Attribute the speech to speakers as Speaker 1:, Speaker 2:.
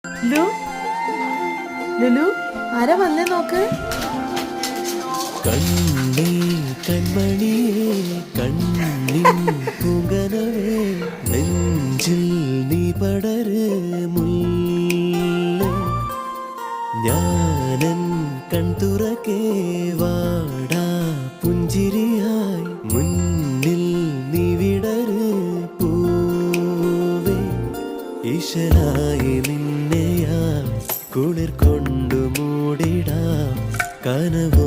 Speaker 1: ലുലു ലുലു ആരാ വന്നേ നോക്ക്.
Speaker 2: കണ്ണേ കൺമണിയേ കണ്ണിൻ പൂങ്കനവേ നെഞ്ചിൽ നീ പടര് മുല്ലേ ഞാനൻ കൺതുറക്കേ വാടാ പുഞ്ചിരിയായി മുന്നിൽ നീ വിടര് പൂവേ ഈശനായി നിന്നെയാ കുളിർ കൊണ്ടു മൂടിടാം കനവ്